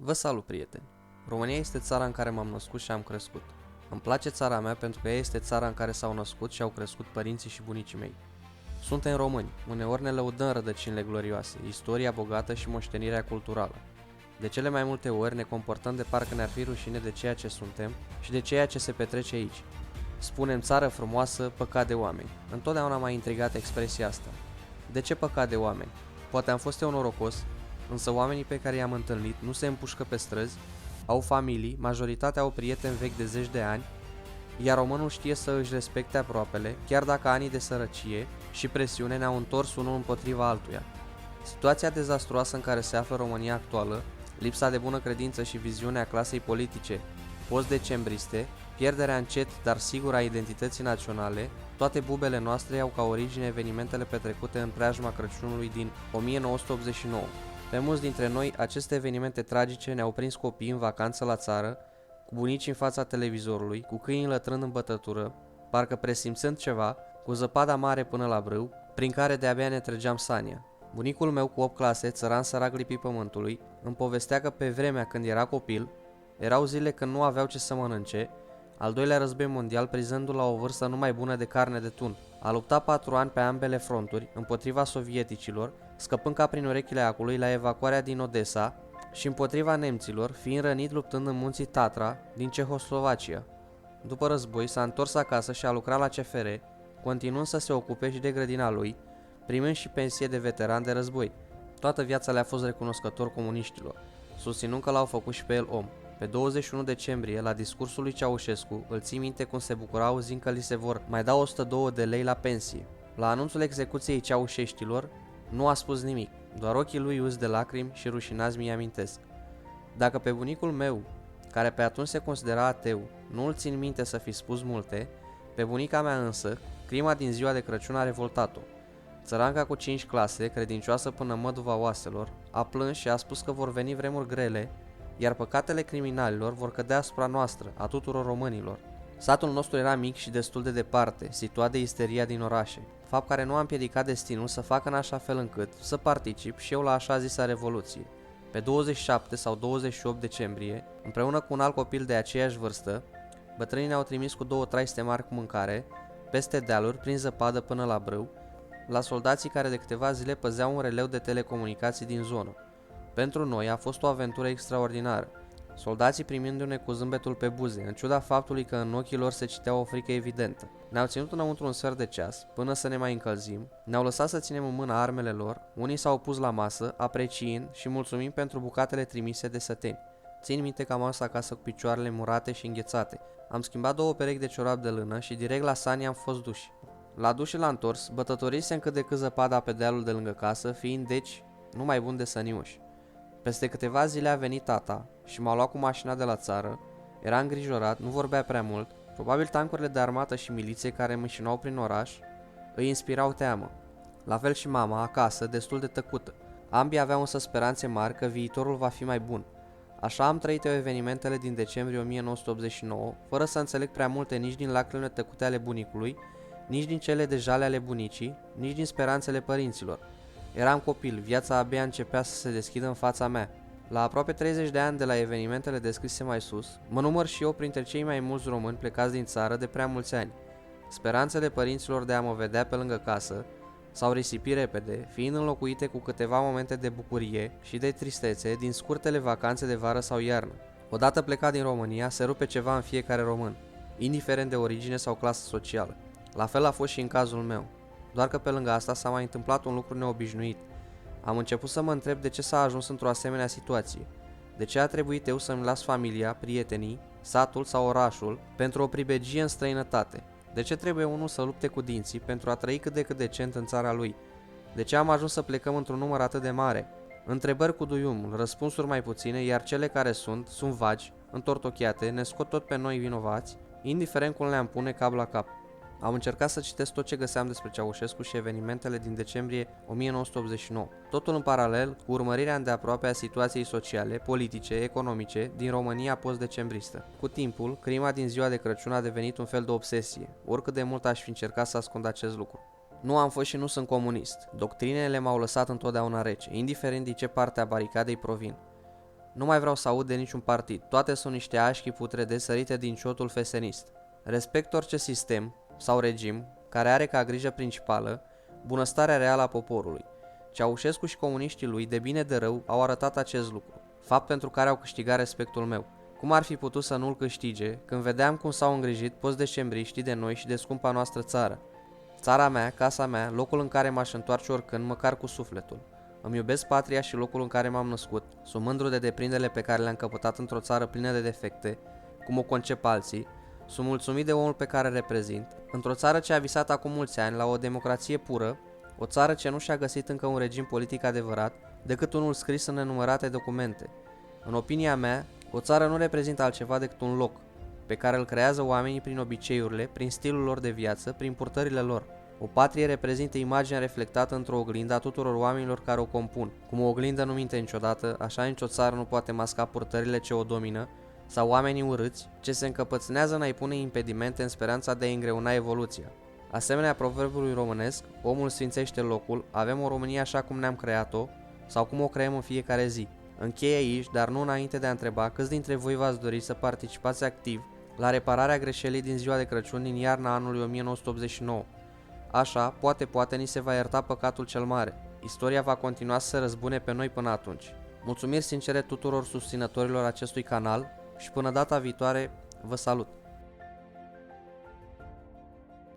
Vă salut, prieteni! România este țara în care m-am născut și am crescut. Îmi place țara mea pentru că ea este țara în care s-au născut și au crescut părinții și bunicii mei. Suntem români, uneori ne lăudăm rădăcinile glorioase, istoria bogată și moștenirea culturală. De cele mai multe ori ne comportăm de parcă ne-ar fi rușine de ceea ce suntem și de ceea ce se petrece aici. Spunem țară frumoasă, păcat de oameni. Întotdeauna m-a intrigat expresia asta. De ce păcat de oameni? Poate am fost eu norocos, însă oamenii pe care i-am întâlnit nu se împușcă pe străzi, au familii, majoritatea au prieteni vechi de zeci de ani, iar românul știe să își respecte aproapele, chiar dacă anii de sărăcie și presiune ne-au întors unul împotriva altuia. Situația dezastruoasă în care se află România actuală, lipsa de bună credință și viziunea clasei politice post-decembriste, pierderea încet, dar sigură a identității naționale, toate bubele noastre au ca origine evenimentele petrecute în preajma Crăciunului din 1989. Pe mulți dintre noi, aceste evenimente tragice ne-au prins copiii în vacanță la țară, cu bunici în fața televizorului, cu câini lătrând în bătătură, parcă presimțând ceva, cu zăpada mare până la brâu, prin care de-abia ne trăgeam sania. Bunicul meu cu 8 clase, țăran sărac lipit pământului, îmi povestea că pe vremea când era copil, erau zile când nu aveau ce să mănânce, al doilea război mondial prizându-l la o vârstă numai bună de carne de tun. A luptat 4 ani pe ambele fronturi, împotriva sovieticilor, scăpând ca prin urechile acului la evacuarea din Odessa și împotriva nemților, fiind rănit luptând în munții Tatra din Cehoslovacia. După război s-a întors acasă și a lucrat la CFR, continuând să se ocupe și de grădina lui, primând și pensie de veteran de război. Toată viața le-a fost recunoscător comuniștilor, susținând că l-au făcut și pe el om. Pe 21 decembrie, la discursul lui Ceaușescu, îl ții minte cum se bucura auzind că li se vor mai da 102 de lei la pensie. La anunțul execuției ceaușeștilor, nu a spus nimic, doar ochii lui uzi de lacrimi și rușinați mi-i amintesc. Dacă pe bunicul meu, care pe atunci se considera ateu, nu îl țin minte să fi spus multe, pe bunica mea însă, crima din ziua de Crăciun a revoltat-o. Țăranca cu 5 clase, credincioasă până măduva oaselor, a plâns și a spus că vor veni vremuri grele, iar păcatele criminalilor vor cădea asupra noastră, a tuturor românilor. Satul nostru era mic și destul de departe, situat de isteria din orașe, fapt care nu a împiedicat destinul să facă în așa fel încât să particip și eu la așa zisa revoluție. Pe 27 sau 28 decembrie, împreună cu un alt copil de aceeași vârstă, bătrânii ne-au trimis cu 2 traiste mari cu mâncare, peste dealuri, prin zăpadă până la brâu, la soldații care de câteva zile păzeau un releu de telecomunicații din zonă. Pentru noi a fost o aventură extraordinară, soldații primindu-ne cu zâmbetul pe buze, în ciuda faptului că în ochii lor se citea o frică evidentă. Ne-au ținut înăuntru un sfert de ceas, până să ne mai încălzim, ne-au lăsat să ținem în mână armele lor, unii s-au pus la masă, apreciind și mulțumind pentru bucatele trimise de săteni. Țin minte că am ajuns acasă cu picioarele murate și înghețate. Am schimbat 2 perechi de ciorapi de lână și direct la sani am fost duși. La duș și la întors, bătătorisem cât de cât zăpada pe dealul de lângă casă, fiind deci numai bun de săniuși. Peste câteva zile a venit tata și m-a luat cu mașina de la țară, era îngrijorat, nu vorbea prea mult, probabil tancurile de armată și miliție care mâșinau prin oraș îi inspirau teamă. La fel și mama, acasă, destul de tăcută. Ambii aveau însă speranțe mari că viitorul va fi mai bun. Așa am trăit eu evenimentele din decembrie 1989, fără să înțeleg prea multe nici din lacrimile tăcute ale bunicului, nici din cele de jale ale bunicii, nici din speranțele părinților. Eram copil, viața abia începea să se deschidă în fața mea. La aproape 30 de ani de la evenimentele descrise mai sus, mă număr și eu printre cei mai mulți români plecați din țară de prea mulți ani. Speranțele părinților de a mă vedea pe lângă casă s-au risipit repede, fiind înlocuite cu câteva momente de bucurie și de tristețe din scurtele vacanțe de vară sau iarnă. Odată plecat din România, se rupe ceva în fiecare român, indiferent de origine sau clasă socială. La fel a fost și în cazul meu. Doar că pe lângă asta s-a mai întâmplat un lucru neobișnuit. Am început să mă întreb de ce s-a ajuns într-o asemenea situație. De ce a trebuit eu să-mi las familia, prietenii, satul sau orașul pentru o pribegie în străinătate? De ce trebuie unul să lupte cu dinții pentru a trăi cât de cât decent în țara lui? De ce am ajuns să plecăm într-un număr atât de mare? Întrebări cu duiumul, răspunsuri mai puține, iar cele care sunt vagi, întortocheate, ne scot tot pe noi vinovați, indiferent cum le-am pune cap la cap. Am încercat să citesc tot ce găseam despre Ceaușescu și evenimentele din decembrie 1989, totul în paralel cu urmărirea îndeaproape a situației sociale, politice, economice din România post-decembristă. Cu timpul, crima din ziua de Crăciun a devenit un fel de obsesie, oricât de mult aș fi încercat să ascund acest lucru. Nu am fost și nu sunt comunist, doctrinele m-au lăsat întotdeauna rece, indiferent din ce parte a baricadei provin. Nu mai vreau să aud de niciun partid, toate sunt niște așchi putrede sărite din ciotul fesenist. Respect orice sistem sau regim care are ca grijă principală bunăstarea reală a poporului. Ceaușescu și comuniștii lui, de bine de rău, au arătat acest lucru, fapt pentru care au câștigat respectul meu. Cum ar fi putut să nu-l câștige când vedeam cum s-au îngrijit post-decembriștii de noi și de scumpa noastră țară? Țara mea, casa mea, locul în care m-aș întoarce oricând, măcar cu sufletul. Îmi iubesc patria și locul în care m-am născut, sunt mândru de deprinderile pe care le-am căpătat într-o țară plină de defecte, cum o concep alții, sunt mulțumit de omul pe care îl reprezint, într-o țară ce a visat acum mulți ani la o democrație pură, o țară ce nu și-a găsit încă un regim politic adevărat, decât unul scris în nenumărate documente. În opinia mea, o țară nu reprezintă altceva decât un loc, pe care îl creează oamenii prin obiceiurile, prin stilul lor de viață, prin purtările lor. O patrie reprezintă imaginea reflectată într-o oglindă a tuturor oamenilor care o compun. Cum o oglindă nu minte niciodată, așa nicio țară nu poate masca purtările ce o domină, sau oamenii urâți, ce se încăpățânează în a-i pune impedimente în speranța de a îngreuna evoluția. Asemenea proverbului românesc, omul sfințește locul, avem o Românie așa cum ne-am creat-o, sau cum o creăm în fiecare zi. Închei aici, dar nu înainte de a întreba câți dintre voi v-ați dori să participați activ la repararea greșelii din ziua de Crăciun din iarna anului 1989. Așa, poate ni se va ierta păcatul cel mare. Istoria va continua să se răzbune pe noi până atunci. Mulțumiri sincere tuturor susținătorilor acestui canal și până data viitoare, vă salut!